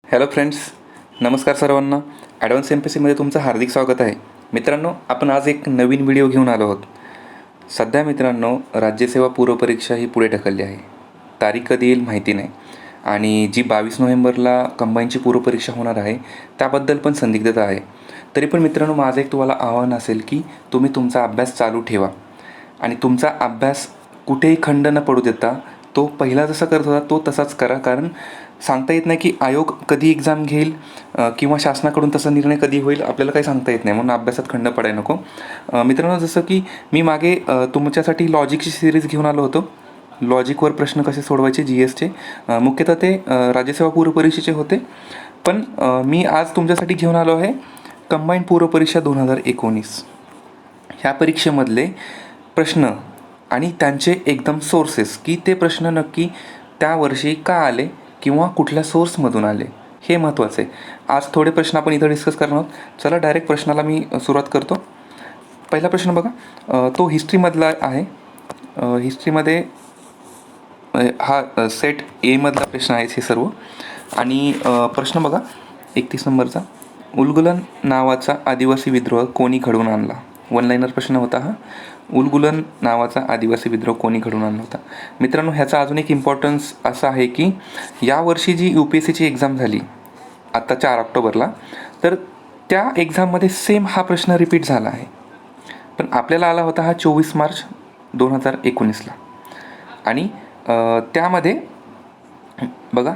Hello friends, नमस्कार सर्वांना. Advance MPSCमध्ये तुमचं हार्दिक स्वागत आहे. मित्रांनो, आपण आज एक नवीन व्हिडिओ घेऊन आलो आहोत. सध्या मित्रांनो, राज्यसेवा पूर्वपरीक्षा ही पुढे ढकलली आहे. तारीख कधी येईल माहिती नाही. आणि जी 22 नोव्हेंबरला कंबाईनची पूर्वपरीक्षा होणार आहे त्याबद्दल पण संदिग्धता आहे. तरी पण मित्रांनो, माझं एक तुम्हाला आव्हान असेल की तुम्ही तुमचा अभ्यास चालू ठेवा आणि तुमचा अभ्यास कुठेही खंड न पडू देता तो पहिला जसा करत होता तो तसाच करा. कारण सांगता येत नाही की आयोग कधी एक्झाम घेईल किंवा शासनाकडून तसा निर्णय कधी होईल, आपल्याला काही सांगता येत नाही. म्हणून अभ्यासात खंड पडायला नको. मित्रांनो, जसं की मी मागे तुमच्यासाठी लॉजिकची सिरीज घेऊन आलो होतो. लॉजिकवर प्रश्न कसे सोडवायचे GSचे, मुख्यतः ते राज्यसेवा पूर्वपरीक्षेचे होते. पण मी आज तुमच्यासाठी घेऊन आलो आहे कंबाईंड पूर्वपरीक्षा 2019. ह्या परीक्षेमधले प्रश्न आणि त्यांचे एकदम सोर्सेस, की ते प्रश्न नक्की त्या वर्षी का आले किंवा कुठल्या सोर्समधून आले, हे महत्त्वाचं आहे. आज थोडे प्रश्न आपण इथं डिस्कस करणार आहोत. चला डायरेक्ट प्रश्नाला मी सुरुवात करतो. पहिला प्रश्न बघा, तो हिस्ट्रीमधला आहे. हिस्ट्रीमध्ये हा सेट एमधला प्रश्न आहे हे सर्व. आणि प्रश्न बघा 31 नंबरचा. उलगुलन नावाचा आदिवासी विद्रोह कोणी घडवून आणला? वन लाईनर प्रश्न होता हा. उलगुलन नावाचा आदिवासी विद्रोह कोणी घडवून आणला होता? मित्रांनो, ह्याचा अजून एक इम्पॉर्टन्स असा आहे की यावर्षी जी UPSCची एक्झाम झाली आत्ता 4 ऑक्टोबरला, तर त्या एक्झाममध्ये सेम हा प्रश्न रिपीट झाला आहे. पण आपल्याला आला होता हा 24 मार्च 2019ला. आणि त्यामध्ये बघा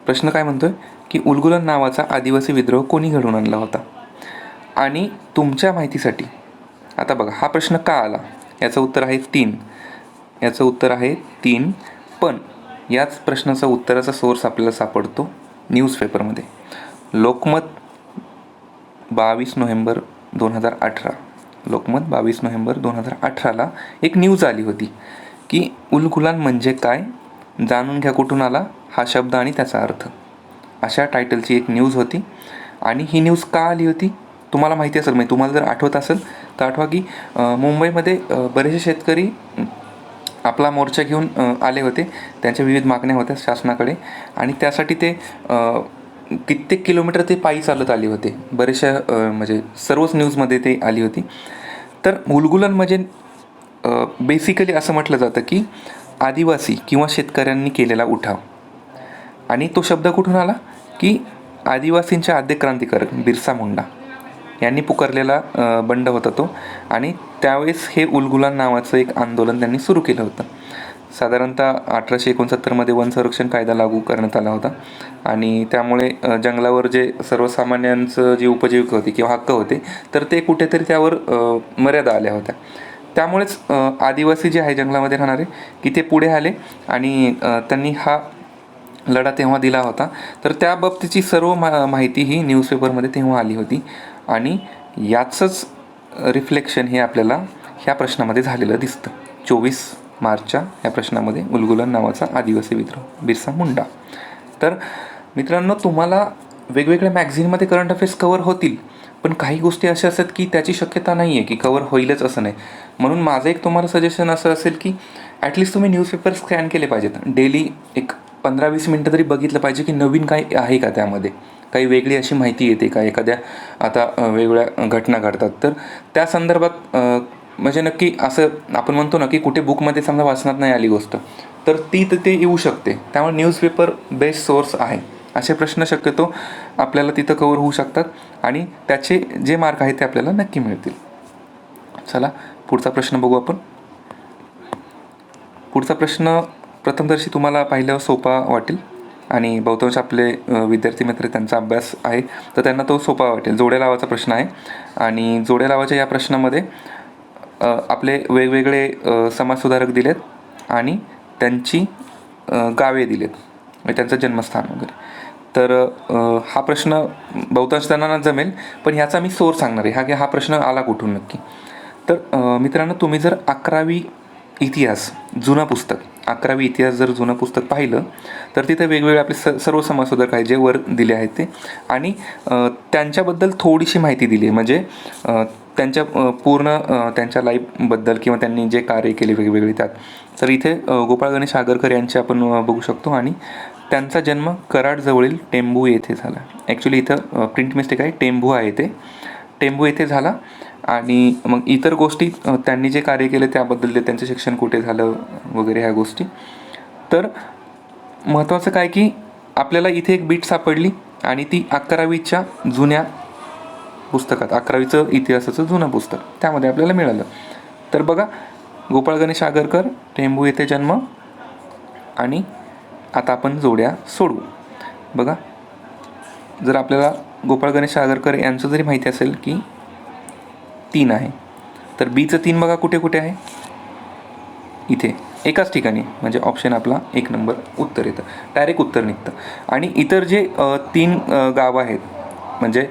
प्रश्न काय म्हणतोय की उलगुलन नावाचा आदिवासी विद्रोह कोणी घडवून आणला होता? आणि तुमच्या माहितीसाठी आता बघा हा प्रश्न का आला, याचं उत्तर आहे 3. याचं उत्तर आहे 3. पण याच प्रश्नाचा उत्तराचा सोर्स आपल्याला सापडतो न्यूजपेपरमध्ये. लोकमत 22 नोव्हेंबर 2018. लोकमत 22 नोव्हेंबर 2018ला एक न्यूज आली होती की उलगुलान म्हणजे काय, जाणून घ्या कुठून आला हा शब्द आणि त्याचा अर्थ, अशा टायटलची एक न्यूज होती. आणि ही न्यूज का आली होती तुम्हाला माहिती असेल, म्हणजे तुम्हाला जर आठवत असेल तर आठवा की मुंबईमध्ये बरेचसे शेतकरी आपला मोर्चा घेऊन आले होते. त्यांच्या विविध मागण्या होत्या शासनाकडे आणि त्यासाठी ते कित्येक किलोमीटर ते पायी चालत आले होते. बरेचशा म्हणजे सर्वच न्यूजमध्ये ते आली होती. तर उलगुलन म्हणजे बेसिकली असं म्हटलं जातं की आदिवासी किंवा शेतकऱ्यांनी केलेला उठाव. आणि तो शब्द कुठून आला की आदिवासींच्या आद्य क्रांतिकारक बिरसा मुंडा यांनी पुकारलेला बंड होता तो. आणि त्यावेळेस हे उलगुलान नावाचं एक आंदोलन त्यांनी सुरू केलं होतं. साधारणतः 1869मध्ये वन संरक्षण कायदा लागू करण्यात आला होता. आणि त्यामुळे जंगलावर जे सर्वसामान्यांचं जी उपजीविका होती किंवा हक्क होते, तर ते कुठेतरी त्यावर मर्यादा आल्या होत्या. त्यामुळेच आदिवासी जे आहे जंगलामध्ये राहणारे, की ते पुढे आले आणि त्यांनी हा लढा तेव्हा दिला होता. तर त्या बाबतीची सर्व माहिती ही न्यूजपेपरमध्ये तेव्हा आली होती. आणि याचंच रिफ्लेक्शन हे आपल्याला ह्या प्रश्नामध्ये झालेलं दिसतं. 24 मार्चच्या ह्या प्रश्नामध्ये उलगुलन नावाचा आदिवासी विद्रोह बिरसा मुंडा. तर मित्रांनो, तुम्हाला वेगवेगळ्या मॅगझिनमध्ये करंट अफेअर्स कवर होतील, पण काही गोष्टी अशा असतात की त्याची शक्यता नाही आहे की कवर होईलच असं नाही. म्हणून माझं एक तुम्हाला सजेशन असं असेल की ॲटलिस्ट तुम्ही न्यूजपेपर स्कॅन केले पाहिजेत. डेली एक 15-20 मिनटं तरी बघितलं पाहिजे की नवीन काय आहे का, त्यामध्ये काही वेगळी अशी माहिती येते का, एखाद्या आता वेगवेगळ्या घटना घडतात तर त्या संदर्भात म्हणजे नक्की असं आपण म्हणतो ना की कुठे बुकमध्ये समजा वाचनात नाही आली गोष्ट, तर ती तिथे येऊ शकते. त्यामुळे न्यूजपेपर बेस्ट सोर्स आहे. असे प्रश्न शक्यतो आपल्याला तिथं कवर होऊ शकतात आणि त्याचे जे मार्क आहेत ते आपल्याला नक्की मिळतील. चला पुढचा प्रश्न बघू आपण. पुढचा प्रश्न प्रथमदर्शी तुम्हाला पाहिल्यावर सोपा वाटेल आणि बहुतांश आपले विद्यार्थी मित्र त्यांचा अभ्यास आहे तर त्यांना तो सोपा वाटेल. जोड्या लावाचा प्रश्न आहे. आणि जोड्या लावाच्या या प्रश्नामध्ये आपले वेगवेगळे समाजसुधारक दिलेत आणि त्यांची गावे दिलेत, म्हणजे त्यांचं जन्मस्थान वगैरे. तर हा प्रश्न बहुतांश जणांना जमेल, पण ह्याचा मी सोर्स सांगणार आहे हा प्रश्न आला कुठून नक्की. तर मित्रांनो, तुम्ही जर 11वी इतिहास जुनं पुस्तक 11वी इतिहास जर जुनं पुस्तक पाहिलं तर तिथे वेगवेगळे आपले सर्व समाजसुधारक आहेत जे वर दिले आहेत ते. आणि त्यांच्याबद्दल थोडीशी माहिती दिली आहे, म्हणजे त्यांच्या पूर्ण त्यांच्या लाईफबद्दल किंवा त्यांनी जे कार्य केले वेगवेगळे त्यात. तर इथे गोपाळ गणेश आगरकर यांचे आपण बघू शकतो आणि त्यांचा जन्म कराडजवळील टेंभू येथे झाला. ॲक्च्युली इथं प्रिंट मिस्टेक आहे, टेंभू आहे ते. टेंभू येथे झाला. आणि मग इतर गोष्टी त्यांनी जे कार्य केले त्याबद्दल, त्यांचं शिक्षण कुठे झालं वगैरे ह्या गोष्टी. तर महत्त्वाचं काय की आपल्याला इथे एक बीट सापडली आणि ती 11वीच्या जुन्या पुस्तकात, 11वीचं इतिहासाचं जुनं पुस्तक, त्यामध्ये आपल्याला मिळालं. तर बघा, गोपाळ गणेश आगरकर, टेंभू येथे जन्म. आणि आता आपण जोड्या सोडवू. बघा, जर आपल्याला गोपाळ गणेश आगरकर यांचं जरी माहिती असेल की 3 आहे, तर बीचं 3 बघा कुठे कुठे आहे, इथे एकाच ठिकाणी. म्हणजे ऑप्शन आपला 1 नंबर उत्तर येतं, डायरेक्ट उत्तर निघतं. आणि इतर जे 3 गावं आहेत, म्हणजे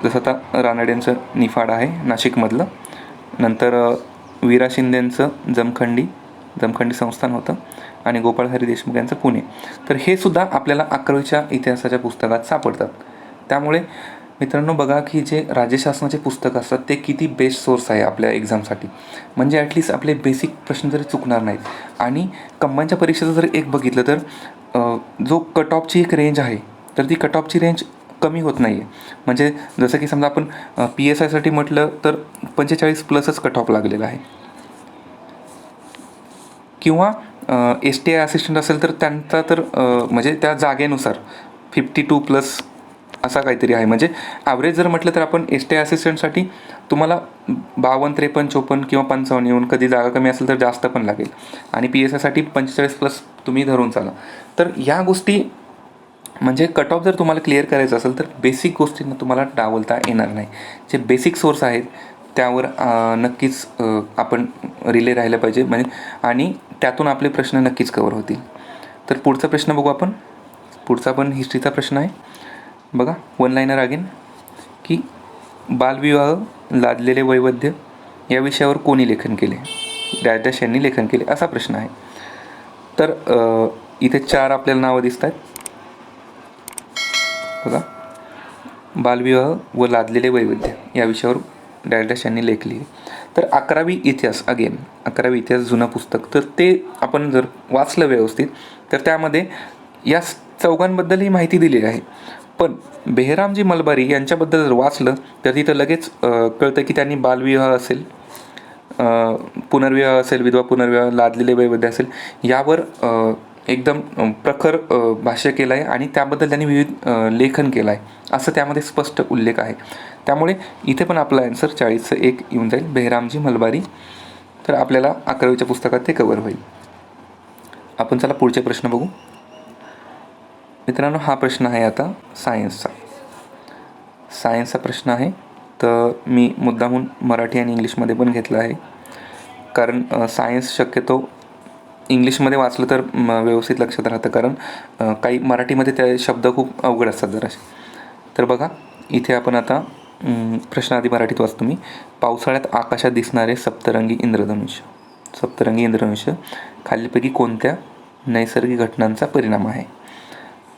जसं आता रानड्यांचं निफाड आहे नाशिकमधलं, नंतर वीरा शिंदेंचं जमखंडी संस्थान होतं, आणि गोपाळ हरी देशमुख यांचं पुणे. तर हे सुद्धा आपल्याला 11वीच्या इतिहासाच्या पुस्तकात सापडतात. त्यामुळे मित्रांनो बघा की जे राज्यशासनाचे पुस्तक असतात ते किती बेस्ट सोर्स आहे आपल्या एक्झामसाठी. म्हणजे ॲटलिस्ट आपले बेसिक प्रश्न जरी चुकणार नाहीत. आणि कंबाईनच्या परीक्षेचं जर एक बघितलं तर जो कट ऑफची एक रेंज आहे, तर ती कट ऑफची रेंज कमी होत नाही आहे. म्हणजे जसं की समजा आपण PSIसाठी म्हटलं तर 45+ कट ऑफ लागलेला आहे. किंवा STI असिस्टंट असेल तर त्यांचा तर म्हणजे त्या जागेनुसार 52+ असा काहीतरी आहे. म्हणजे ॲव्हरेज जर म्हटलं तर आपण STI असिस्टंटसाठी तुम्हाला 52, 53, 54 किंवा 55 येऊन, कधी जागा कमी असेल तर जास्त पण लागेल. आणि PSIसाठी 45+ तुम्ही धरून चाला. तर या गोष्टी म्हणजे कट ऑफ जर तुम्हाला क्लिअर करायचं असेल तर बेसिक गोष्टींना तुम्हाला डावलता येणार नाही. जे बेसिक सोर्स आहेत त्यावर नक्कीच आपण रिले राहिलं पाहिजे. म्हणजे आणि त्यातून आपले प्रश्न नक्कीच कवर होतील. तर पुढचा प्रश्न बघू आपण. पुढचा पण हिस्ट्रीचा प्रश्न आहे. बघा, 1 लाईनर अगेन, की बालविवाह, लादलेले वैविध्य या विषयावर कोणी लेखन केले, डॅश यांनी लेखन केले, असा प्रश्न आहे. तर इथे 4 आपल्याला नावं दिसत आहेत. बघा, बालविवाह व लादलेले वैविध्य या विषयावर डॅश यांनी लेखली. तर 11वी इतिहास, अगेन 11वी इतिहास जुनं पुस्तक, तर ते आपण जर वाचलं व्यवस्थित तर त्यामध्ये या चौघांबद्दल ही माहिती दिलेली आहे. पण बेहरामजी मलबारी यांच्याबद्दल जर वाचलं तर तिथं लगेच कळतं की त्यांनी बालविवाह असेल, पुनर्विवाह असेल, विधवा पुनर्विवाह, लादलेले वैविध्य असेल, यावर एकदम प्रखर भाष्य केलं आहे आणि त्याबद्दल त्यांनी विविध लेखन केलं आहे, असं त्यामध्ये स्पष्ट उल्लेख आहे. त्यामुळे इथे पण आपला आन्सर 40चं 1 येऊन जाईल, बेहरामजी मलबारी. तर आपल्याला 11वीच्या पुस्तकात ते कवर होईल. आपण चला पुढचे प्रश्न बघू. मित्रांनो, हा प्रश्न आहे आता सायन्सचा प्रश्न आहे. तर मी मुद्दामून मराठी आणि इंग्लिशमध्ये पण घेतलं आहे, कारण सायन्स शक्यतो इंग्लिशमध्ये वाचलं तर व्यवस्थित लक्षात राहतं, कारण काही मराठीमध्ये त्या शब्द खूप अवघड असतात जरासे. तर बघा, इथे आपण आता प्रश्न आधी मराठीत वाचतो मी. पावसाळ्यात आकाशात दिसणारे सप्तरंगी इंद्रधनुष्य खालीलपैकी कोणत्या नैसर्गिक घटनांचा परिणाम आहे?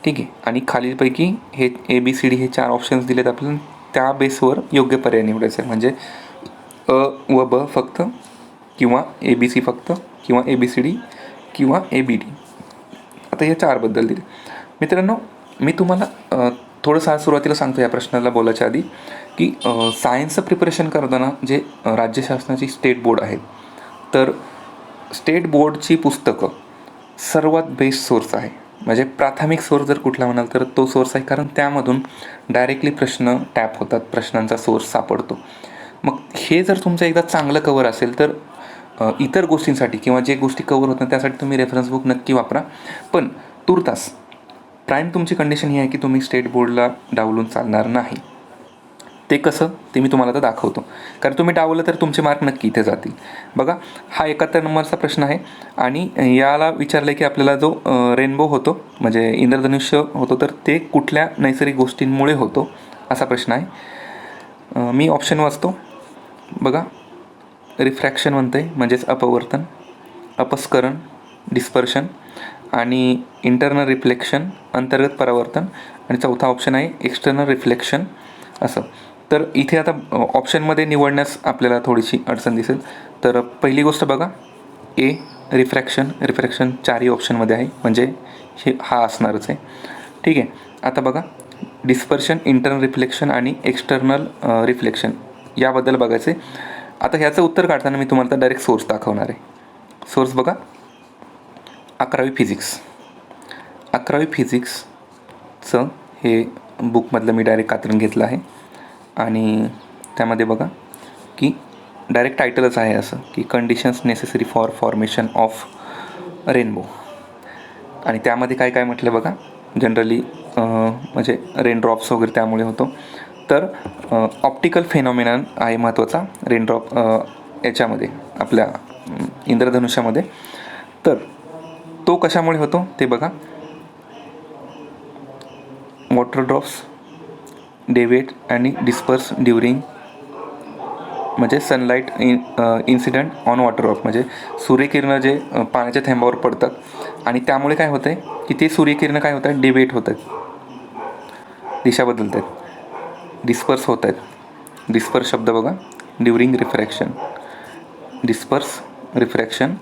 ठीक आहे. आणि खालीलपैकी हे ABCD हे 4 ऑप्शन्स दिलेत आपल्याला, त्या बेसवर योग्य पर्याय निवडायचा आहे. म्हणजे अ व ब फक्त, किंवा ABC फक्त, किंवा ABCD, किंवा ABD. आता या 4बद्दल दिले. मित्रांनो, मी तुम्हाला थोडंसं सुरुवातीला सांगतो या प्रश्नाला बोलायच्या आधी, की सायन्सचं प्रिपरेशन करताना जे राज्य शासनाची स्टेट बोर्ड आहेत, तर स्टेट बोर्डची पुस्तकं सर्वात बेस्ट सोर्स आहे. म्हणजे प्राथमिक सोर्स जर कुठला म्हणाल तर तो सोर्स आहे, कारण त्यामधून डायरेक्टली प्रश्न टॅप होतात, प्रश्नांचा सोर्स सापडतो. मग हे जर तुमचं एकदा चांगलं कवर असेल तर इतर गोष्टींसाठी किंवा जे गोष्टी कवर होतात त्यासाठी तुम्ही रेफरन्स बुक नक्की वापरा. पण तुर्तास प्राईम तुमची कंडिशन ही आहे की तुम्ही स्टेट बोर्डला डावलून चालणार नाही. ते कसं ते मी तुम्हाला आता दाखवतो, कारण तुम्ही डावलं तर तुमचे मार्क नक्की इथे जातील. बघा, हा 71 नंबरचा प्रश्न आहे आणि याला विचारलं आहे की आपल्याला जो रेनबो होतो, म्हणजे इंद्रधनुष्य होतो, तर ते कुठल्या नैसर्गिक गोष्टींमुळे होतो, असा प्रश्न आहे. मी ऑप्शन वाचतो. बघा, रिफ्रॅक्शन म्हणतं आहे, म्हणजेच अपवर्तन, अपस्करण, डिस्पर्शन, आणि इंटरनल रिफ्लेक्शन, अंतर्गत परावर्तन, आणि चौथा ऑप्शन आहे एक्सटर्नल रिफ्लेक्शन, असं. तर इथे आता ऑप्शनमध्ये निवडण्यास आपल्याला थोडीशी अडचण दिसेल. तर पहिली गोष्ट बघा, रिफ्रॅक्शन 4ही ऑप्शनमध्ये आहे, म्हणजे हा असणारच आहे. ठीक आहे. आता बघा, डिस्पर्शन, इंटरनल रिफ्लेक्शन आणि एक्सटर्नल रिफ्लेक्शन याबद्दल बघायचं आहे. आता ह्याचं उत्तर काढताना मी तुम्हाला डायरेक्ट सोर्स दाखवणार आहे. सोर्स बघा, 11वी फिजिक्स. 11वी फिजिक्सचं हे बुकमधलं मी डायरेक्ट कात्रण घेतलं आहे आणि त्यामध्ये बघा की डायरेक्ट टायटलच आहे असं की conditions necessary for formation of rainbow. आणि त्यामध्ये काय काय म्हटलं बघा, जनरली म्हणजे रेनड्रॉप्स वगैरे त्यामुळे होतो. तर ऑप्टिकल फेनॉमिनन आहे महत्त्वाचा रेनड्रॉप याच्यामध्ये आपल्या इंद्रधनुष्यामध्ये. तर तो कशामुळे होतो ते बघा, वॉटर ड्रॉप्स डेविएट आणि डिस्पर्स ड्युरिंग म्हणजे sunlight incident on water drop, म्हणजे सूर्यकिरणं जे पाण्याच्या थेंबावर पडतात आणि त्यामुळे काय होतं आहे की ते सूर्यकिरणं काय होत आहेत, डेविएट होत आहेत, दिशा बदलत आहेत, डिस्पर्स होत आहेत. डिस्पर्स शब्द बघा, ड्युरिंग रिफ्रॅक्शन, डिस्पर्स रिफ्रॅक्शन.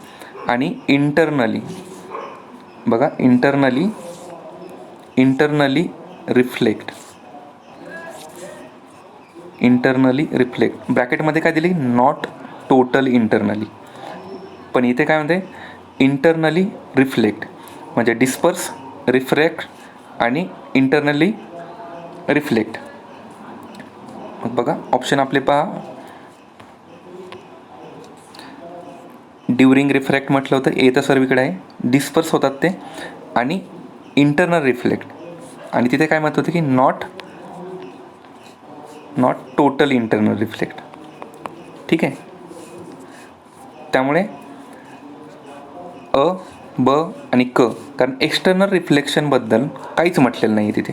आणि इंटरनली बघा, इंटरनली रिफ्लेक्ट, इंटरनली रिफ्लेक्ट ब्रॅकेटमध्ये काय दिली, नॉट टोटल इंटरनली. पण इथे काय म्हणते, इंटरनली रिफ्लेक्ट म्हणजे डिस्पर्स, रिफ्रॅक्ट आणि इंटरनली रिफ्लेक्ट. मग बघा ऑप्शन आपले पहा, ड्युरिंग रिफ्रॅक्ट म्हटलं होतं, ए तर सर्वीकडे आहे, डिस्पर्स होतात ते, आणि इंटरनल रिफ्लेक्ट. आणि तिथे काय म्हणत होते की नॉट टोटल इंटरनल रिफ्लेक्ट. ठीक आहे. त्यामुळे अ, ब आणि क, कारण एक्सटर्नल रिफ्लेक्शनबद्दल काहीच म्हटलेलं नाही तिथे,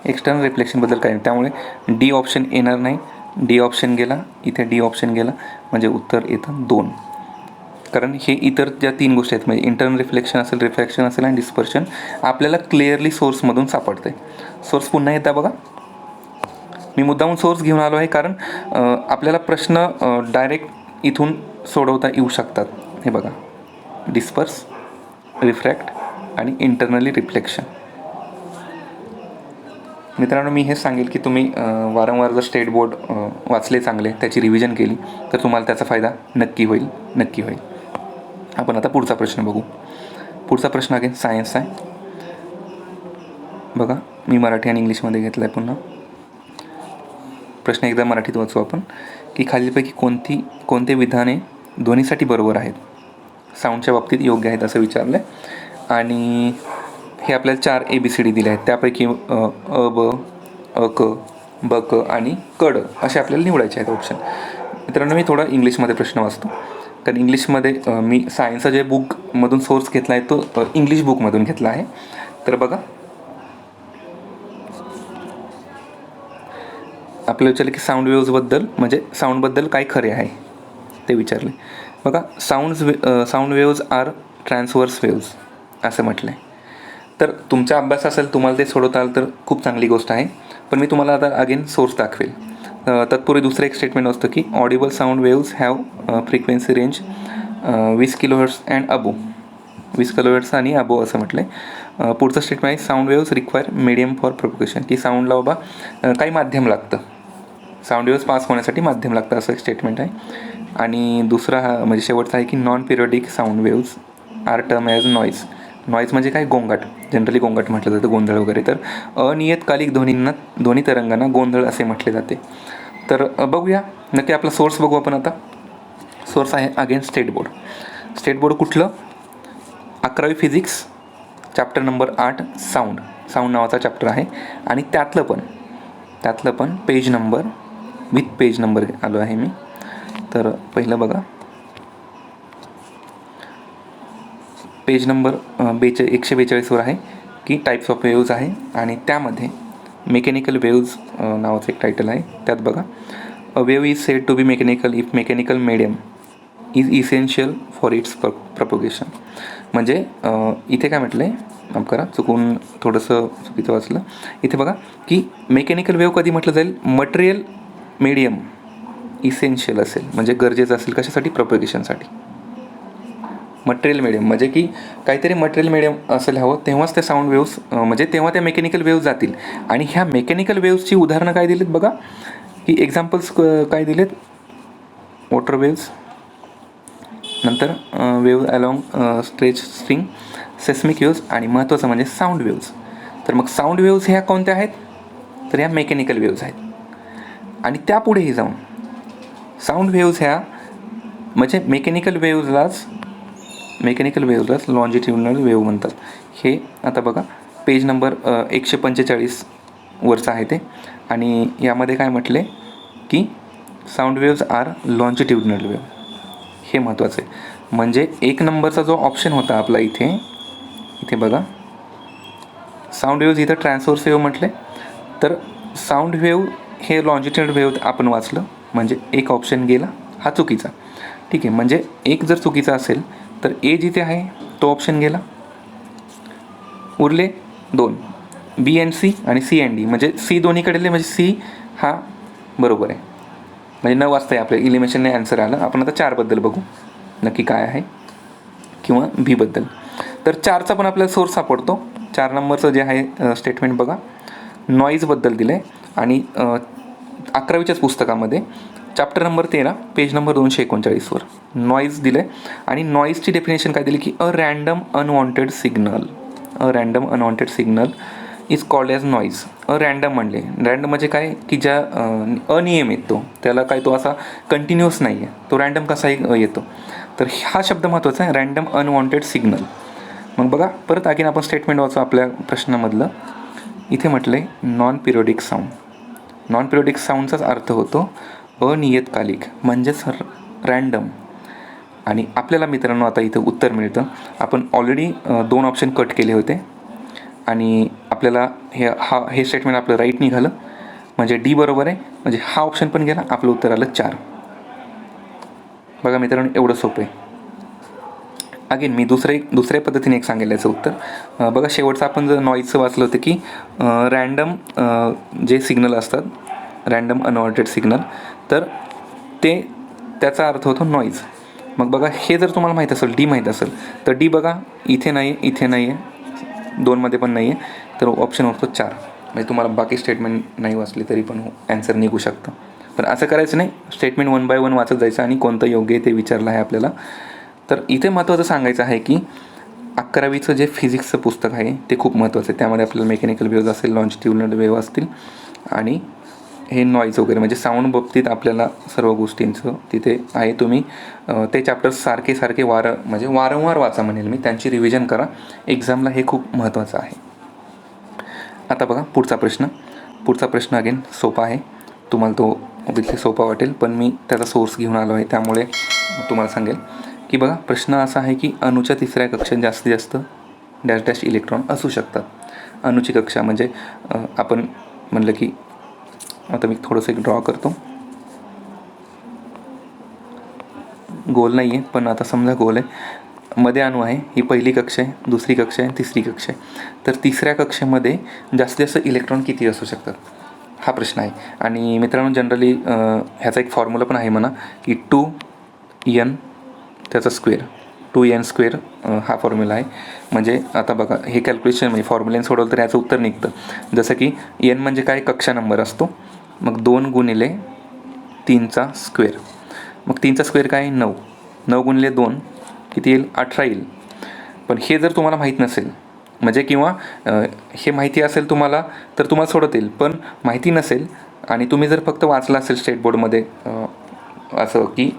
एक्सटर्नल रिफ्लेक्शनबद्दल काही नाही. त्यामुळे डी ऑप्शन येणार नाही, डी ऑप्शन गेला, इथे डी ऑप्शन गेला, म्हणजे उत्तर येतं 2. कारण हे इतर ज्या 3 गोष्टी आहेत म्हणजे इंटरनल रिफ्लेक्शन असेल, रिफ्रॅक्शन असेल आणि डिस्पर्शन आपल्याला क्लिअरली सोर्समधून सापडते. सोर्स पुन्हा येतात बघा, मी मुद्दामून सोर्स घेऊन आलो आहे कारण आपल्याला प्रश्न डायरेक्ट इथून सोडवता येऊ शकतात. हे बघा, डिस्पर्स, रिफ्रॅक्ट आणि इंटरनली रिफ्लेक्शन. मित्रांनो, मी हेच सांगेल की तुम्ही वारंवार जर स्टेट बोर्ड वाचले चांगले, त्याची रिव्हिजन केली तर तुम्हाला त्याचा फायदा नक्की होईल. आपण आता पुढचा प्रश्न बघू. पुढचा प्रश्न अगेन सायन्स आहे. बघा, मी मराठी आणि इंग्लिशमध्ये घेतला आहे पुन्हा. प्रश्न एकदा मराठीत वाचू आपण, की खालीलपैकी कोणते विधाने ध्वनीसाठी बरोबर आहेत, साऊंडच्या बाबतीत योग्य आहेत असं विचारलं आहे. आणि हे आपल्याला 4 ABCD दिले आहेत, त्यापैकी अ, ब, अ, क, ब, क आणि कड असे आपल्याला निवडायचे आहेत ऑप्शन. मित्रांनो, मी थोडा इंग्लिशमध्ये प्रश्न वाचतो, कारण इंग्लिशमध्ये मी सायन्सचा जे बुकमधून सोर्स घेतला आहे तो इंग्लिश बुकमधून घेतला आहे. तर बघा, आपल्याला विचारलं की साऊंड वेव्सबद्दल, म्हणजे साऊंडबद्दल काय खरे आहे ते विचारले. बघा, sound waves are transverse waves असं म्हटलं आहे. तर तुमचा अभ्यास असेल, तुम्हाला ते सोडवता आलं तर खूप चांगली गोष्ट आहे. पण मी तुम्हाला आता अगेन सोर्स दाखवेल. तत्पूर्वी दुसरं एक स्टेटमेंट असतं की Audible sound waves have frequency range 20 kHz and above, 20 kHz आणि अबो असं म्हटलं आहे. पुढचं स्टेटमेंट आहे sound waves require medium for propagation, की साऊंडला बाबा काही माध्यम लागतं, साऊंड वेव्स पास होण्यासाठी माध्यम लागतं असं एक स्टेटमेंट आहे. आणि दुसरा हा म्हणजे शेवटचा आहे की non periodic sound waves are term as noise. Noise म्हणजे काय, गोंगाट, जनरली गोंगाट म्हटलं जातं, गोंधळ वगैरे. तर अनियतकालिक ध्वनी तरंगांना गोंधळ असे म्हटले जाते. तर बघूया नक्की आपला सोर्स बघू आपण आता. सोर्स आहे again state board. State board कुठलं, 11वी फिजिक्स, चॅप्टर नंबर 8 साऊंड नावाचा चॅप्टर आहे. आणि त्यातलं पण page number with page number आलो आहे मी. तर पहिलं बघा, पेज नंबर 142 आहे की टाईप्स ऑफ वेव्ज आहे. आणि त्यामध्ये मेकॅनिकल वेव्ज नावाचं एक टायटल आहे. त्यात बघा, a wave is said to be mechanical if mechanical medium is essential for its propagation. म्हणजे इथे काय म्हटलं आहे, माफ करा चुकून थोडंसं चुकीचं वाचलं. इथे बघा की मेकॅनिकल वेव्ह कधी म्हटलं जाईल, मटेरियल मीडियम इसेन्शियल असेल, म्हणजे गरजेचं असेल कशासाठी, प्रपोगेशनसाठी. मटेरियल मीडियम म्हणजे की काहीतरी मटेरियल मीडियम असायला हवं, तेव्हाच त्या साऊंड वेव्स म्हणजे तेव्हा त्या मेकॅनिकल वेव्स जातील. आणि ह्या मेकॅनिकल वेव्सची उदाहरणं काय दिलीत बघा, की एक्झाम्पल्स काय दिलेत, वॉटर वेव्स, नंतर wave along stretch string, seismic waves आणि महत्त्वाचं म्हणजे साऊंड वेव्स. तर मग साऊंड वेव्स ह्या कोणत्या आहेत, तर ह्या मेकॅनिकल वेव्स आहेत. आणि त्यापुढेही जाऊन साऊंड वेव्स ह्या म्हणजे मेकॅनिकल वेव्हलाच लॉन्जिट्युडनल वेव्ह म्हणतात. हे आता बघा पेज नंबर 145 वरचं आहे ते. आणि यामध्ये काय म्हटले की sound waves are longitudinal wave, हे महत्त्वाचं आहे. म्हणजे 1 नंबरचा जो ऑप्शन होता आपला इथे बघा, साऊंड वेव्ज इथं ट्रान्सव्हर्स वेव्ह म्हटले, तर साऊंड वेव्ह हे लॉन्जिट्युडनल वेव्ह आपण वाचलं, म्हणजे एक ऑप्शन गेला हा चुकीचा. ठीक आहे, म्हणजे एक जर चुकीचा असेल तर ए जिथे आहे तो ऑप्शन गेला, उरले 2, बी अँड सी आणि सी अँड डी, म्हणजे सी दोन्हीकडे, म्हणजे सी हा बरोबर आहे. म्हणजे न वाचता आपल्या इलिमिनेशनने आन्सर आलं. आपण आता 4बद्दल बघू नक्की काय आहे, किंवा बीबद्दल. तर 4चा पण आपल्याला सोर्स सापडतो. 4 नंबरचं जे आहे स्टेटमेंट बघा, नॉईजबद्दल दिलं आहे. आणि 11वीच्याच पुस्तकामध्ये चॅप्टर नंबर 13 पेज नंबर 239वर नॉईज दिलं आहे. आणि नॉईजची डेफिनेशन काय दिली, की a random unwanted signal is called as noise. Random म्हणजे काय, की ज्या अनियमित तो, त्याला काय तो असा कंटिन्युअस नाही आहे, तो रँडम कसाही येतो. तर हा शब्द महत्त्वाचा आहे, रँडम अनवॉन्टेड सिग्नल. मग बघा परत आणखीन आपण स्टेटमेंट वाचू आपल्या प्रश्नामधलं. इथे म्हटलं आहे नॉन पिरियोडिक साऊंडचाच अर्थ होतो अनियतकालिक, म्हणजेच रँडम. आणि आपल्याला मित्रांनो आता इथं उत्तर मिळतं. आपण ऑलरेडी 2 ऑप्शन कट केले होते आणि आपल्याला हे स्टेटमेंट आपलं राईट निघालं, म्हणजे डी बरोबर आहे. म्हणजे हा ऑप्शन पण गेला, आपलं उत्तर आलं 4. बघा मित्रांनो एवढं सोपं आहे. अगेन मी दुसऱ्या पद्धतीने एक सांगेल याचं उत्तर. बघा शेवटचं आपण जर नॉईजचं वाचलं होतं, की रँडम जे सिग्नल असतात, रँडम अनवॉन्टेड सिग्नल, तर त्याचा अर्थ होतो नॉईज. मग बघा हे जर तुम्हाला माहीत असेल, डी माहीत असेल, तर डी बघा इथे नाही आहे, इथे नाही आहे, 2मध्ये पण नाही आहे, तर ऑप्शन होतो 4. म्हणजे तुम्हाला बाकी स्टेटमेंट नाही वाचले तरी पण ॲन्सर निघू शकतं. पण असं करायचं नाही, स्टेटमेंट 1 बाय 1 वाचत जायचं आणि कोणतं योग्य आहे ते विचारलं आहे आपल्याला. तर इथे महत्त्वाचं सांगायचं आहे की 11वीचं जे फिजिक्सचं पुस्तक आहे ते खूप महत्त्वाचं आहे. त्यामध्ये आपल्याला मेकॅनिकल वेव्ज असेल, लॉन्जिट्युडनल वेव्ह असतील आणि हे नॉईज वगैरे, म्हणजे साऊंड बाबतीत आपल्याला सर्व गोष्टींचं तिथे आहे. तुम्ही ते चॅप्टर्स सारखे वारंवार वाचा म्हणेल मी, त्यांची रिव्हिजन करा. एक्झामला हे खूप महत्त्वाचं आहे. आता बघा पुढचा प्रश्न अगेन सोपा आहे. तुम्हाला तो ऑब्वियसली सोपा वाटेल, पण मी त्याचा सोर्स घेऊन आलो आहे, त्यामुळे तुम्हाला सांगेल की बघा प्रश्न असा आहे की अणूच्या 3ऱ्या कक्षेत जास्तीत जास्त डॅश डॅश इलेक्ट्रॉन असू शकतात. अणूची कक्षा म्हणजे आपण म्हणलं की, आता मी थोडंसं एक ड्रॉ करतो. गोल नाही आहे, पण आता समजा गोल आहे. मध्ये अणू आहे, ही पहिली कक्षा आहे, दुसरी कक्षा आहे, तिसरी कक्षा आहे. तर 3ऱ्या कक्षेमध्ये जास्तीत जास्त इलेक्ट्रॉन किती असू शकतात, हा प्रश्न आहे. आणि मित्रांनो जनरली ह्याचा एक फॉर्म्युला पण आहे म्हणा, की 2n त्याचा स्क्वेअर, 2n² हा फॉर्म्युला आहे. म्हणजे आता बघा हे कॅल्क्युलेशन म्हणजे फॉर्म्युलेन सोडवलं तर याचं उत्तर निघतं. जसं की n म्हणजे काय, कक्षा नंबर असतो, मग 2 गुणिले 3चा स्क्वेअर, मग 3चा स्क्वेअर काय, 9, 9 गुणिले 2 किती येईल, 18 येईल. पण हे जर तुम्हाला माहीत नसेल, म्हणजे किंवा हे माहिती असेल तुम्हाला तर तुम्हाला सोडवता येईल, पण माहिती नसेल आणि तुम्ही जर फक्त वाचलं असेल स्टेट बोर्डमध्ये असं की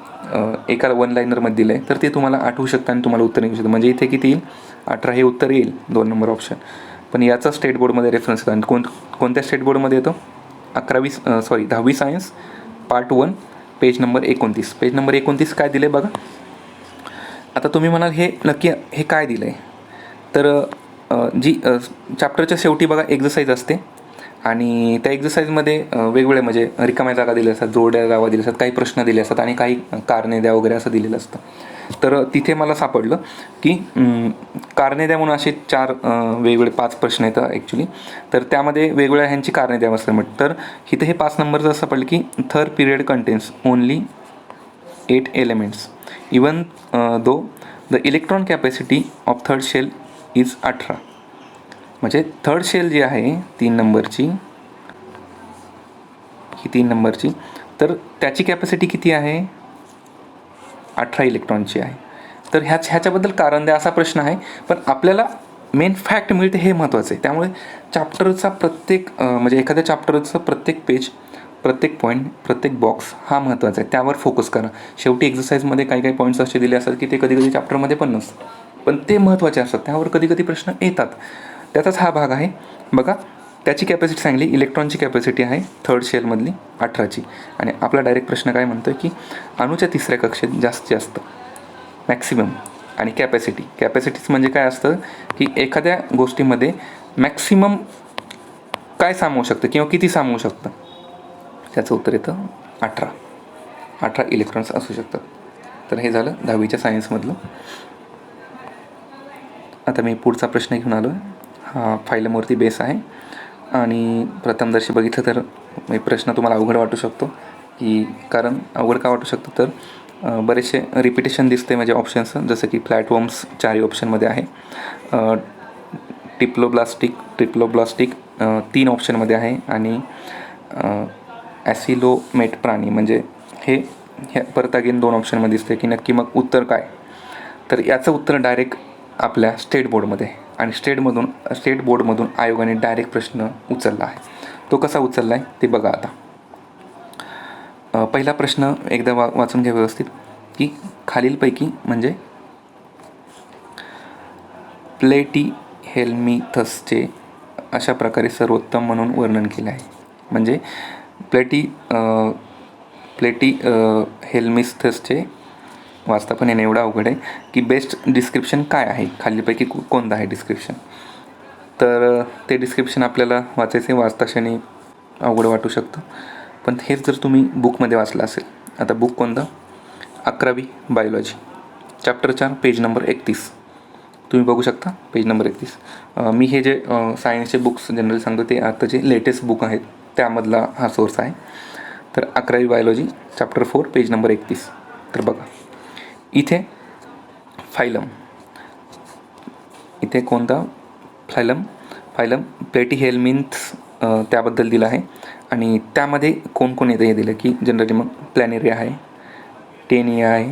एका 1 लाईनरमध्ये दिलं आहे, तर ते तुम्हाला आठवू शकतं आणि तुम्हाला उत्तर निघू शकतं. म्हणजे इथे किती येईल, 18 हे उत्तर येईल, 2 नंबर ऑप्शन. पण याचा स्टेट बोर्डमध्ये रेफरन्स येतो. आणि कोणत्या स्टेट बोर्डमध्ये येतो, 10वी science part 1 page number 29. Page number 29 काय दिलं आहे बघा. आता तुम्ही म्हणाल हे नक्की हे काय दिलं आहे, तर जी चॅप्टरच्या शेवटी बघा एक्झरसाईज असते आणि त्या एक्झरसाईजमध्ये वेगवेगळे म्हणजे रिकाम्या जागा दिल्या असतात, जोड्या जागा दिल्या असतात, काही प्रश्न दिले असतात आणि काही कारणे द्या वगैरे असं दिलेलं असतं. तर तिथे मला सापडलं की कारणे द्या म्हणून असे 4 वेगवेगळे 5 प्रश्न येतात ॲक्च्युली. तर त्यामध्ये वेगवेगळ्या ह्यांची कारणे द्या असं म्हटलं. तर इथे हे 5 नंबरचं असं सापडलं की third period contains only 8 elements even though the electron capacity of third shell is 18. म्हणजे थर्ड शेल जी आहे 3 नंबरची, ही 3 नंबरची, तर त्याची कॅपॅसिटी किती आहे? 18 इलेक्ट्रॉनची आहे. तर ह्याच्याबद्दल कारण द्या असा प्रश्न आहे, पण आपल्याला मेन फॅक्ट मिळते हे महत्त्वाचं आहे. त्यामुळे चॅप्टरचा प्रत्येक म्हणजे एखाद्या चॅप्टरचं प्रत्येक पेज, प्रत्येक पॉईंट, प्रत्येक बॉक्स हा महत्त्वाचा आहे. त्यावर फोकस करा. शेवटी एक्झरसाईजमध्ये काही काही पॉईंट्स असे दिले असतात की ते कधी कधी चॅप्टरमध्ये पण नसतं, पण ते महत्त्वाचे असतात. त्यावर कधी कधी प्रश्न येतात. त्याचाच हा भाग आहे. बघा, त्याची कॅपॅसिटी सांगली, इलेक्ट्रॉनची कॅपॅसिटी आहे थर्ड शेलमधली 18ची. आणि आपला डायरेक्ट प्रश्न काय म्हणतो आहे की अणूच्या तिसऱ्या कक्षेत जास्तीत जास्त मॅक्सिमम आणि कॅपॅसिटीच म्हणजे काय असतं की एखाद्या गोष्टीमध्ये मॅक्सिमम काय सामावू शकतं किंवा किती सामावू शकतं, त्याचं उत्तर येतं 18 इलेक्ट्रॉन्स असू शकतात. तर हे झालं 10वीच्या सायन्समधलं. आता मी पुढचा प्रश्न घेऊन आलो आहे. हा फायलमवरती बेस आहे आणि प्रथमदर्शी बघितलं तर प्रश्न तुम्हाला अवघड वाटू शकतो. की कारण अवघड का वाटू शकतो तर बरेचसे रिपिटेशन दिसते म्हणजे ऑप्शन्स, जसं की फ्लॅटवॉर्म्स 4 ऑप्शनमध्ये आहे, ट्रिप्लोब्लास्टिक 3 ऑप्शनमध्ये आहे आणि ॲसिलोमेट प्राणी म्हणजे हे परत अगेन 2 ऑप्शनमध्ये दिसते. की नक्की मग उत्तर काय? तर याचं उत्तर डायरेक्ट आपल्या स्टेट बोर्डमध्ये आणि स्टेट बोर्डमधून आयोगाने डायरेक्ट प्रश्न उचलला आहे. तो कसा उचलला आहे ते बघा. आता पहिला प्रश्न एकदा वाचून घ्या व्यवस्थित, की खालीलपैकी म्हणजे प्लेटीहेल्मिंथसचे अशा प्रकारे सर्वोत्तम म्हणून वर्णन केले आहे. म्हणजे प्लेटीहेल्मिंथसचे वाचता पण येणं एवढं अवघड आहे की बेस्ट डिस्क्रिप्शन काय आहे, खालीलपैकी कोणतं आहे डिस्क्रिप्शन. तर ते डिस्क्रिप्शन आपल्याला वाचता क्षणी अवघड वाटू शकतं, पण हेच जर तुम्ही बुकमध्ये वाचलं असेल. आता बुक कोणतं? 11वी बायोलॉजी, चॅप्टर 4, पेज नंबर 31. तुम्ही बघू शकता पेज नंबर 31. मी हे जे सायन्सचे बुक्स जनरली सांगतो ते आता जे लेटेस्ट बुक आहेत त्यामधला हा सोर्स आहे. तर 11वी बायोलॉजी, चॅप्टर 4, पेज नंबर 31. तर बघा, इथे फायलम, इथे कोणता? फायलम प्लेटीहेल्मिंथस त्याबद्दल दिलं आहे. आणि त्यामध्ये कोण कोण येतं हे दिलं की जनरली मग प्लॅनेरिया आहे, टेनिया आहे,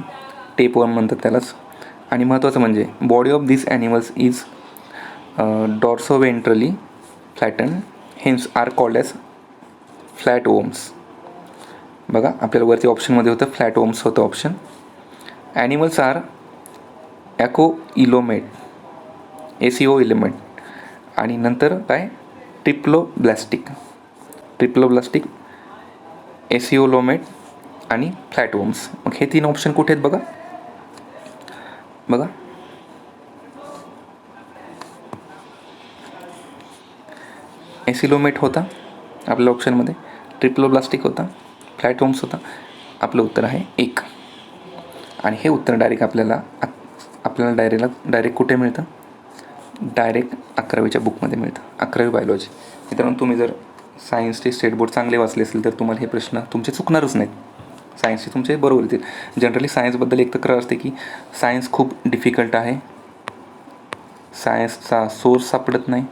टेपवर्म म्हणतात त्यालाच. आणि महत्त्वाचं म्हणजे body of this animals is dorsoventrally flatten, hence are called as flatworms. बघा, आपल्याला वरती ऑप्शनमध्ये होतं फ्लॅटवर्म्स होतं option. Animals are acoelomate, acoelomate. आणि नंतर काय? ट्रिप्लोब्लास्टिक, एसिओलोमेट आणि फ्लॅटवर्म्स. मग हे 3 ऑप्शन कुठे आहेत बघा. एसिलोमेट होता आपल्या ऑप्शनमध्ये, ट्रिप्लोब्लास्टिक होता, फ्लॅटवर्म्स होता. आपलं उत्तर आहे 1. आणि हे उत्तर डायरेक्ट आपल्याला डायरेक्ट कुठे मिळतं? डायरेक्ट 11वीच्या बुकमध्ये मिळतं, 11वी बायोलॉजी. मित्रांनो, तुम्ही जर सायन्सचे स्टेट बोर्ड चांगले वाचले असेल तर तुम्हाला हे प्रश्न तुमचे चुकणारच नाहीत. सायन्सचे तुमचे बरोबर येतील. जनरली सायन्सबद्दल एक तक्रार असते की सायन्स खूप डिफिकल्ट आहे, सायन्सचा सोर्स सापडत नाही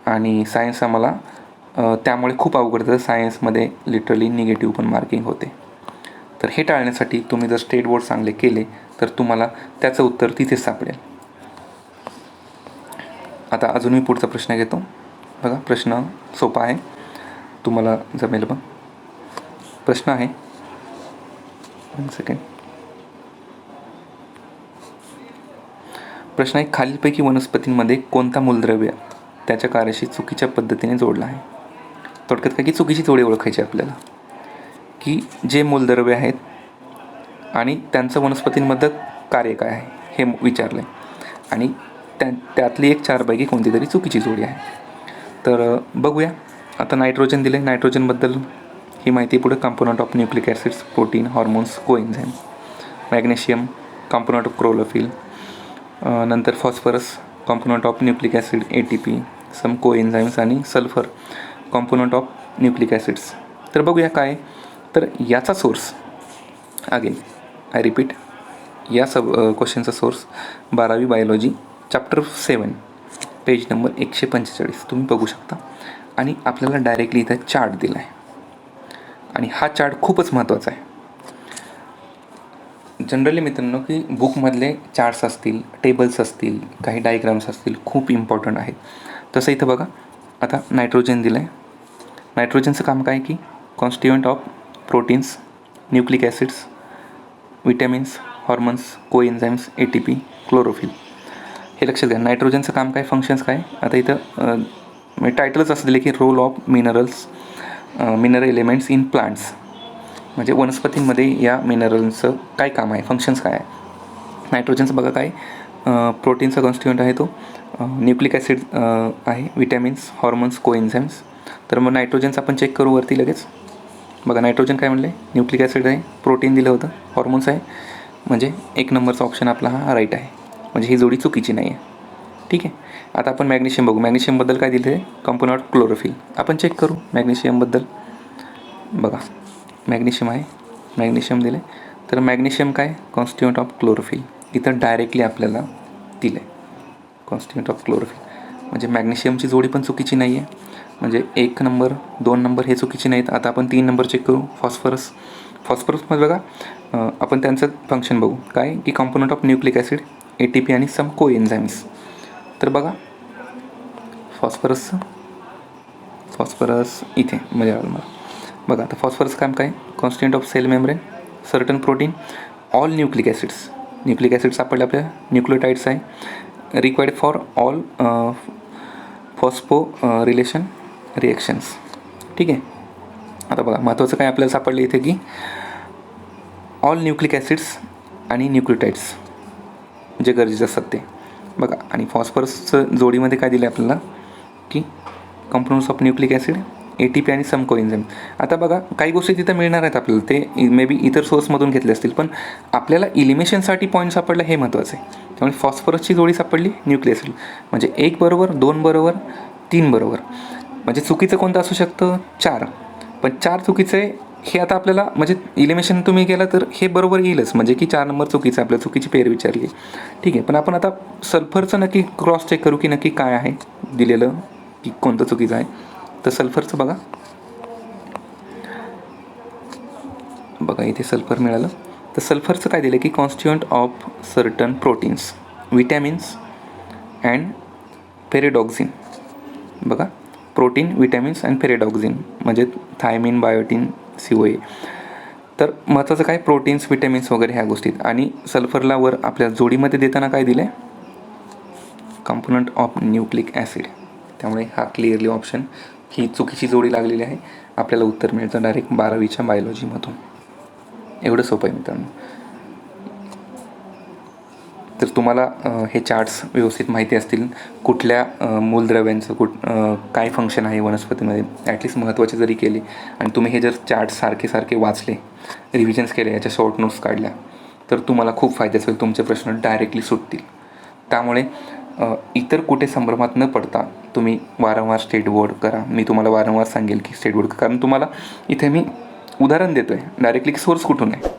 आणि सायन्स आम्हाला त्यामुळे खूप अवघड होतं. सायन्समध्ये लिटरली निगेटिव्ह पण मार्किंग होते. तर हे टाळण्यासाठी तुम्ही जर स्टेट बोर्ड चांगले केले तर तुम्हाला त्याचं उत्तर तिथेच सापडेल. आता अजून मी पुढचा प्रश्न घेतो. बघा, प्रश्न सोपा आहे, तुम्हाला जमेल. पण प्रश्न आहे, 1 सेकंड. प्रश्न आहे, खालीलपैकी वनस्पतींमध्ये कोणता मूलद्रव्य त्याच्या कार्याशी चुकीच्या पद्धतीने जोडला आहे? थोडक्यात काय की चुकीची जोडी ओळखायची आपल्याला, की जे मूलद्रव्य आहेत आणि त्यांचं वनस्पतींमध्ये कार्य काय आहे हे विचारलं आहे. आणि त्यातली एक 4पैकी कोणती तरी चुकीची जोडी आहे. तर बघूया. आता नायट्रोजन दिलं आहे. नायट्रोजनबद्दल ही माहिती पुढे, component of nucleic acids, protein, hormones, coenzyme. Magnesium, component of chlorophyll. नंतर phosphorus, component of nucleic acid, ATP, some coenzymes. आणि sulphur, component of nucleic acids. तर बघूया काय. तर याचा सोर्स अगेन आय रिपीट, या क्वेश्चनचा सोर्स 12वी बायोलॉजी चॅप्टर 7 पेज नंबर 145 तुम्ही बघू शकता. आणि आपल्याला डायरेक्टली इथं चार्ट दिला आहे आणि हा चार्ट खूपच महत्त्वाचा आहे. जनरली मित्रांनो की बुकमधले चार्ट्स असतील, टेबल्स असतील, काही डायग्राम्स असतील, खूप इम्पॉर्टंट आहेत. तसं इथं बघा, आता नायट्रोजन दिलं आहे. नायट्रोजनचं काम काय की constituent of proteins, nucleic acids, vitamins, hormones, coenzymes, ATP, chlorophyll. हे लक्षात घ्या. नायट्रोजनचं काम काय, फंक्शन्स काय. आता इथं टायटलच असं दिले की role of mineral elements in plants, म्हणजे वनस्पतींमध्ये या मिनरल्सचं काय काम आहे, फंक्शन्स काय आहे. नायट्रोजनचं बघा काय, प्रोटीनचा कॉन्स्टिट्युएंट आहे तो, न्यूक्लिक ॲसिड आहे, विटॅमिन्स, हॉर्मोन्स, कोएन्झाईम्स. तर मग नायट्रोजनचं आपण चेक करू वरती लगेच. बघा नायट्रोजन काय म्हणलं आहे, न्यूक्लिक ॲसिड आहे, प्रोटीन दिलं होतं, हॉर्मोन्स आहे, म्हणजे 1 नंबरचा ऑप्शन आपला हा राईट आहे. म्हणजे ही जोडी चुकीची नाही आहे. ठीक आहे. आता आपण मॅग्नेशियम बघू. मॅग्नेशियमबद्दल काय दिलं आहे, कंपोनंट क्लोरोफिल. आपण चेक करू मॅग्नेशियमबद्दल. बघा मॅग्नेशियम आहे, मॅग्नेशियम दिले. तर मॅग्नेशियम काय, कॉन्स्टिट्युएंट ऑफ क्लोरोफिल. इथं डायरेक्टली आपल्याला दिलं आहे कॉन्स्टिट्युएंट ऑफ क्लोरोफिल. म्हणजे मॅग्नेशियमची जोडी पण चुकीची नाही आहे. म्हणजे 1 नंबर 2 नंबर हे चुकीचे नाहीत. आता आपण 3 नंबर चेक करू, फॉस्फरस. फॉस्फरसमध्ये बघा आपण त्यांचं फंक्शन बघू काय की component of nucleic acid, ATP आणि सम कोएन्झाईम्स. तर बघा फॉस्फरस इथे म्हणजे बघा आता फॉस्फरस काम काय, constituent of cell membrane, certain protein, all nucleic acids. Nucleic acid सापडले आपल्या, न्यूक्लियोटाइड्स आहे, required for all phosphorylation reactions. ठीक आहे. आता बघा महत्त्वाचं काय आपल्याला सापडलं इथे की ऑल न्यूक्लिक ॲसिड्स आणि न्यूक्लियोटाइड्स जे गरजेचे असतात ते. बघा आणि फॉस्फरसचं जोडीमध्ये काय दिलं आहे आपल्याला की components of nucleic acid, ATP आणि सम कोएन्झाईम. आता बघा काही गोष्टी तिथं मिळणार आहेत आपल्याला, ते मे बी इतर सोर्समधून घेतले असतील, पण आपल्याला इलिमिनेशनसाठी पॉईंट सापडला हे महत्त्वाचं आहे. त्यामुळे फॉस्फरसची जोडी सापडली न्यूक्लिक ॲसिड, म्हणजे 1 बरोबर, 2 बरोबर, 3 बरोबर. म्हणजे चुकीचं कोणतं असू शकतं, 4. पण 4 चुकीचं आहे हे आता आपल्याला, म्हणजे इलिमिनेशन तुम्ही केलं तर हे बरोबर येईलच, म्हणजे की 4 नंबर चुकीचं आहे, आपल्याला चुकीची पेर विचारली. ठीक आहे. पण आपण आता सल्फरचं नक्की क्रॉस चेक करू की नक्की काय आहे दिलेलं, की कोणतं चुकीचं आहे. तर सल्फरचं बघा इथे सल्फर मिळालं. तर सल्फरचं काय दिलं की constituent of certain proteins, vitamins and pyridoxine. बघा प्रोटीन, विटॅमिन्स अँड पेरिडॉक्झिन म्हणजे थायमिन, बायोटिन, COA. तर महत्त्वाचं काय, प्रोटीन्स, विटॅमिन्स वगैरे ह्या गोष्टीत. आणि सल्फरला वर आपल्या जोडीमध्ये देताना काय दिलं आहे, कंपोनंट ऑफ न्यूक्लिक ॲसिड. त्यामुळे हा क्लिअरली ऑप्शन ही चुकीची जोडी लागलेली आहे. आपल्याला उत्तर मिळतं डायरेक्ट 12वीच्या बायोलॉजीमधून. एवढं सोपं आहे मित्रांनो. तर तुम्हाला हे चार्ट्स व्यवस्थित माहिती असतील, कुठल्या मूलद्रव्यांचं काय फंक्शन आहे वनस्पतीमध्ये, ॲटलिस्ट महत्त्वाचे जरी केले आणि तुम्ही हे जर चार्ट्स सारखे वाचले, रिव्हिजन्स केले, याच्या शॉर्ट नोट्स काढल्या, तर तुम्हाला खूप फायद्याचं होईल. तुमचे प्रश्न डायरेक्टली सुटतील. त्यामुळे इतर कुठे संभ्रमात न पडता तुम्ही वारंवार स्टेट बोर्ड करा. मी तुम्हाला वारंवार सांगेल की स्टेट बोर्ड, कारण तुम्हाला इथे मी उदाहरण देतो आहे डायरेक्टली, सोर्स कुठून आहे,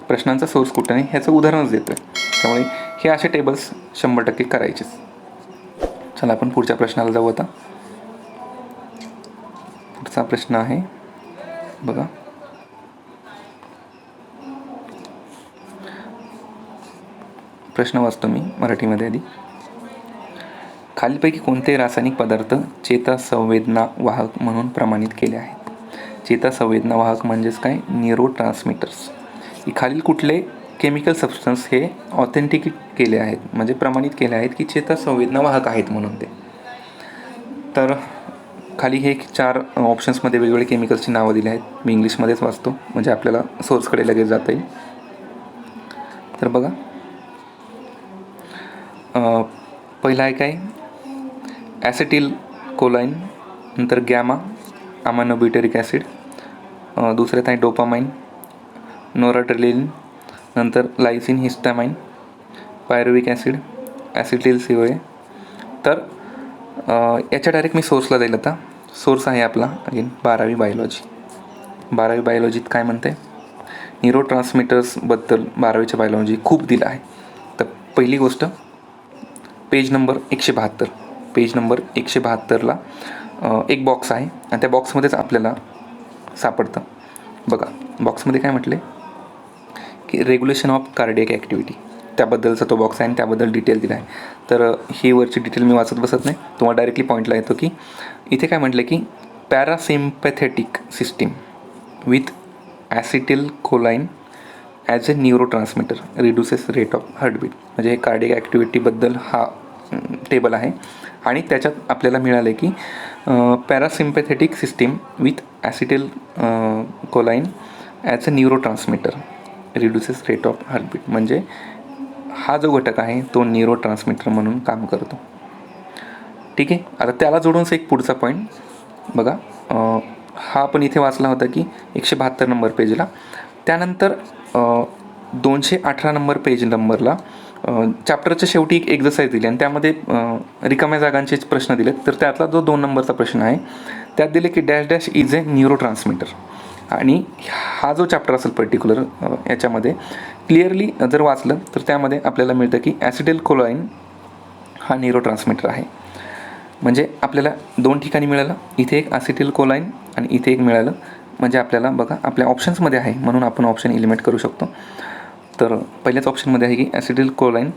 प्रश्नांचा सोर्स कुठून आहे ह्याचं उदाहरणच देतो आहे. त्यामुळे हे असे टेबल्स 100% करायचेच. चला आपण पुढच्या प्रश्नाला जाऊ. आता पुढचा प्रश्न आहे बघा, प्रश्न वाचतो मी मराठीमध्ये आधी. खालीलपैकी कोणते रासायनिक पदार्थ चेतासंवेदना वाहक म्हणून प्रमाणित केले आहेत. चेतासंवेदना वाहक म्हणजेच काय, न्यूरोट्रान्समीटर्स. खालील कुठले केमिकल सबस्टन्स हे ऑथेंटिकेट केले आहेत, म्हणजे प्रमाणित केले आहेत की चेतासंवेदना वाहक आहेत म्हणून ते. तर खाली हे 4 ऑप्शन्समध्ये वेगवेगळे केमिकल्सची नावं दिली आहेत. मी इंग्लिशमध्येच वाचतो म्हणजे आपल्याला सोर्सकडे लगेच जाता येईल. तर बघा पहिला आहे काय, ॲसेटिल कोलाइन, नंतर गॅमा अमायनोब्युटेरिक ॲसिड, दुसऱ्यात आहे डोपामाइन, नोराड्रेनालिन, नंतर lysine histamine, pyruvic acid, acetyl COA. तर याच्या डायरेक्ट मी सोर्सला जाईल. आता सोर्स आहे आपला अगेन 12वी बायोलॉजी. 12वी बायोलॉजीत काय म्हणते, न्यूरोट्रान्समीटर्सबद्दल 12वीच्या बायोलॉजी खूप दिलं आहे. तर पहिली गोष्ट पेज नंबर 172. पेज नंबर 172ला एक बॉक्स आहे आणि त्या बॉक्समध्येच आपल्याला सापडतं. बघा बॉक्समध्ये काय म्हटले की रेग्युलेशन ऑफ कार्डियक ॲक्टिव्हिटी, त्याबद्दलचा तो बॉक्स आहे आणि त्याबद्दल डिटेल दिला आहे. तर ही वरची डिटेल मी वाचत बसत नाही, तुम्हाला डायरेक्टली पॉईंटला येतो की इथे काय म्हटलं की parasympathetic system with acetyl choline as a neurotransmitter reduces rate of heartbeat. म्हणजे हे कार्डियक ॲक्टिव्हिटीबद्दल हा टेबल आहे आणि त्याच्यात आपल्याला मिळाले की parasympathetic system with acetyl choline as a neurotransmitter reduces rate of heartbeat. म्हणजे हा जो घटक आहे तो न्यूरोट्रान्समीटर म्हणून काम करतो. ठीक आहे. आता त्याला जोडूनच एक पुढचा पॉईंट बघा, हा आपण इथे वाचला होता की 172 नंबर पेजला. त्यानंतर 218 नंबर पेज नंबरला चॅप्टरच्या शेवटी एक एक्झरसाईज दिली आणि त्यामध्ये रिकाम्या जागांचेच प्रश्न दिलेत. तर त्यातला जो 2 नंबरचा प्रश्न आहे त्यात दिले की dash dash is a neurotransmitter. आणि हा जो चॅप्टर असेल पर्टिक्युलर याच्यामध्ये क्लिअरली जर वाचलं तर त्यामध्ये आपल्याला मिळतं की ॲसिटिल कोलाइन हा न्यूरोट्रान्समीटर आहे. म्हणजे आपल्याला 2 ठिकाणी मिळालं, इथे एक ॲसिटिल कोलाइन आणि इथे एक मिळालं. म्हणजे आपल्याला बघा आपल्या ऑप्शन्समध्ये आहे म्हणून आपण ऑप्शन एलिमिनेट करू शकतो. तर पहिल्याच ऑप्शनमध्ये आहे की ॲसिटिल कोलाइन.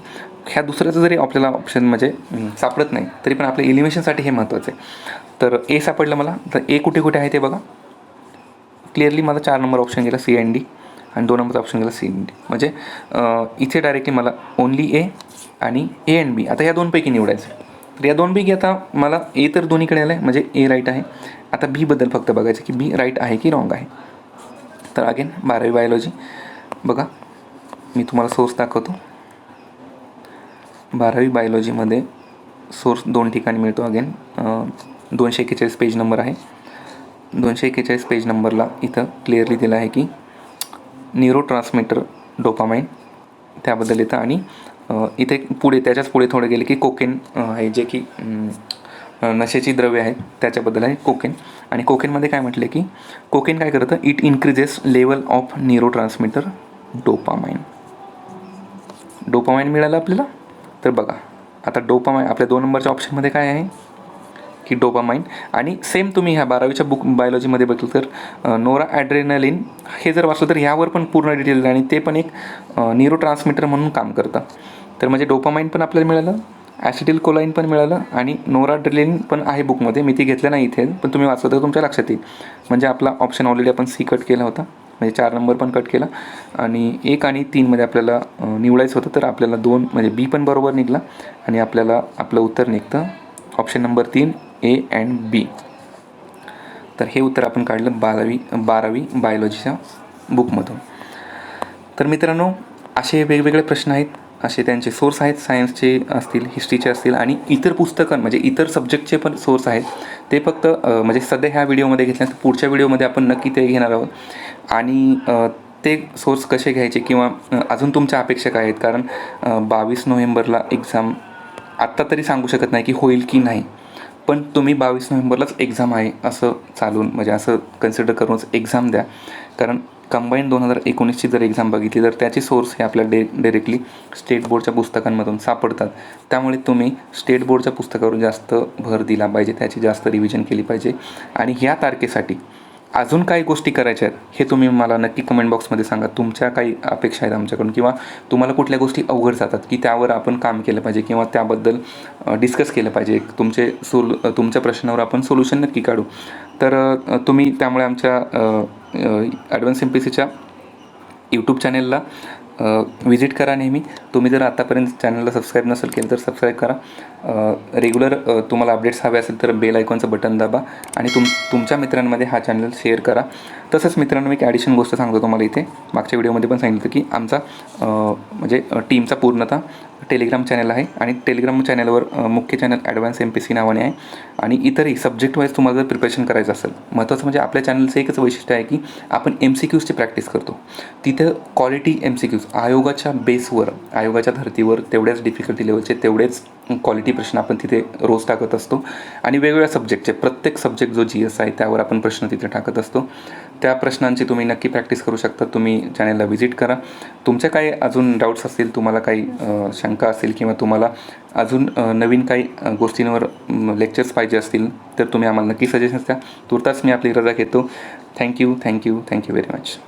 ह्या दुसऱ्याचं जरी आपल्याला ऑप्शन म्हणजे सापडत नाही तरी पण आपल्या एलिमिनेशनसाठी हे महत्त्वाचं आहे. तर ए सापडलं मला. तर ए कुठे कुठे आहे ते बघा. क्लिअरली मला 4 नंबर ऑप्शन गेला CND आणि 2 नंबरचा ऑप्शन गेला CND. म्हणजे इथे डायरेक्टली मला ओनली ए आणि A आणि B आता या दोनपैकी निवडायचं. तर या दोनपैकी आता मला ए तर दोन्हीकडे आलं आहे म्हणजे ए राईट आहे. आता बीबद्दल फक्त बघायचं की बी राईट आहे की रॉंग आहे. तर अगेन 12वी बायोलॉजी बघा, मी तुम्हाला सोर्स दाखवतो. 12वी बायोलॉजीमध्ये सोर्स 2 ठिकाणी मिळतो. अगेन 241 पेज नंबर आहे. 241 पेज नंबरला इथं क्लिअरली दिलं आहे की न्यूरोट्रान्समीटर डोपामाइन त्याबद्दल येतं. आणि इथे पुढे त्याच्याच पुढे थोडे गेले की कोकेन आहे जे की नशेची द्रव्य आहेत त्याच्याबद्दल आहे कोकेन. आणि कोकेनमध्ये काय म्हटलं की कोकेन काय करतं, it increases level of neurotransmitter dopamine. Dopamine मिळालं आपल्याला. तर बघा आता डोपामाइन आपल्या 2 नंबरच्या ऑप्शनमध्ये काय आहे की डोपामाइन. आणि सेम तुम्ही ह्या 12वीच्या बुक बायोलॉजीमध्ये बघितलं तर नोरा ॲड्रेनालिन हे जर वाचलं तर ह्यावर पण पूर्ण डिटेल आणि ते पण एक न्यूरोट्रान्समीटर म्हणून काम करतं. तर म्हणजे डोपामाइन पण आपल्याला मिळालं, ॲसिटिल कोलाइन पण मिळालं आणि नोराड्रेनालिन पण आहे बुकमध्ये. मी ती घेतलं नाही इथे पण तुम्ही वाचलं तर तुमच्या लक्षात येईल. म्हणजे आपला ऑप्शन ऑलरेडी आपण C कट केला होता म्हणजे 4 नंबर पण कट केला आणि 1 आणि 3मध्ये आपल्याला निवडायचं होतं. तर आपल्याला 2 म्हणजे B पण बरोबर निघला आणि आपल्याला आपलं उत्तर निघतं option number 3 A and B. तर हे उत्तर आपण काढलं 12वी बायोलॉजीच्या बुकमधून. तर मित्रांनो असे वेगवेगळे प्रश्न आहेत, असे त्यांचे सोर्स आहेत. सायन्सचे असतील, हिस्ट्रीचे असतील आणि इतर पुस्तकं म्हणजे इतर सब्जेक्टचे पण सोर्स आहेत. ते फक्त म्हणजे सध्या ह्या व्हिडिओमध्ये घेतल्यानंतर पुढच्या व्हिडिओमध्ये आपण नक्की ते घेणार आहोत. आणि ते सोर्स कसे घ्यायचे किंवा अजून तुमच्या अपेक्षा काय आहेत. कारण 22 नोव्हेंबरला एक्झाम आत्ता तरी सांगू शकत नाही की होईल की नाही, पण तुम्ही 22 नोव्हेंबरलाच एक्झाम आहे असं चालून म्हणजे असं कन्सिडर करूनच एक्झाम द्या. कारण कंबाईन 2019ची जर एक्झाम बघितली तर त्याचे सोर्स हे आपल्याला डायरेक्टली स्टेट बोर्डच्या पुस्तकांमधून सापडतात. त्यामुळे तुम्ही स्टेट बोर्डच्या पुस्तकावर जास्त भर दिला पाहिजे, त्याची जास्त रिव्हिजन केली पाहिजे. आणि ह्या तारखेसाठी अजून काही गोष्टी करायच्या आहेत हे तुम्ही मला नक्की कमेंट बॉक्समध्ये सांगा. तुमच्या काही अपेक्षा आहेत आमच्याकडून किंवा तुम्हाला कुठल्या गोष्टी अवघड जातात की त्यावर आपण काम केलं पाहिजे किंवा त्याबद्दल डिस्कस केलं पाहिजे. तुमच्या प्रश्नावर आपण सोल्युशन नक्की काढू. तर तुम्ही त्यामुळे आमच्या ॲडव्हान्स MPSCच्या यूट्यूब चॅनलला विजिट करा नेहमी. तुम्ही जर आतापर्यंत चॅनलला सबस्क्राईब नसेल केलं तर सबस्क्राईब करा. रेग्युलर तुम्हाला अपडेट्स हवे असेल तर बेल आयकॉनचं बटन दाबा आणि तुमच्या मित्रांमध्ये हा चॅनल शेअर करा. तसंच मित्रांनो मी एक ॲडिशनल गोष्ट सांगतो तुम्हाला. इथे मागच्या व्हिडिओमध्ये पण सांगितलं की आमचा म्हणजे टीमचा पूर्णतः टेलिग्राम चॅनल आहे आणि टेलिग्राम चॅनलवर मुख्य चॅनल ॲडव्हान्स MPSC नावाने आहे. आणि इतरही सब्जेक्ट वाईज तुम्हाला जर प्रिपरेशन करायचं असेल, महत्त्वाचं म्हणजे आपल्या चॅनलचं एकच वैशिष्ट्य आहे की आपण MCQची प्रॅक्टिस करतो. तिथं क्वालिटी MCQज आयोगाच्या बेसवर, आयोगाच्या धर्तीवर तेवढ्याच डिफिकल्टी लेवलचे तेवढेच क्वालिटी प्रश्न आपण तिथे रोज टाकत असतो आणि वेगवेगळ्या सब्जेक्टचे प्रत्येक सब्जेक्ट जो GS आहे त्यावर आपण प्रश्न तिथे टाकत असतो. त्या प्रश्नांची तुम्ही नक्की प्रॅक्टिस करू शकता. तुम्ही चॅनलला व्हिजिट करा. तुमच्या काही अजून डाऊट्स असतील, तुम्हाला काही शंका असेल किंवा तुम्हाला अजून नवीन काही गोष्टींवर लेक्चर्स पाहिजे असतील तर तुम्ही आम्हाला नक्की सजेशन्स द्या. तुर्तास मी आपली रजा घेतो. Thank you very much.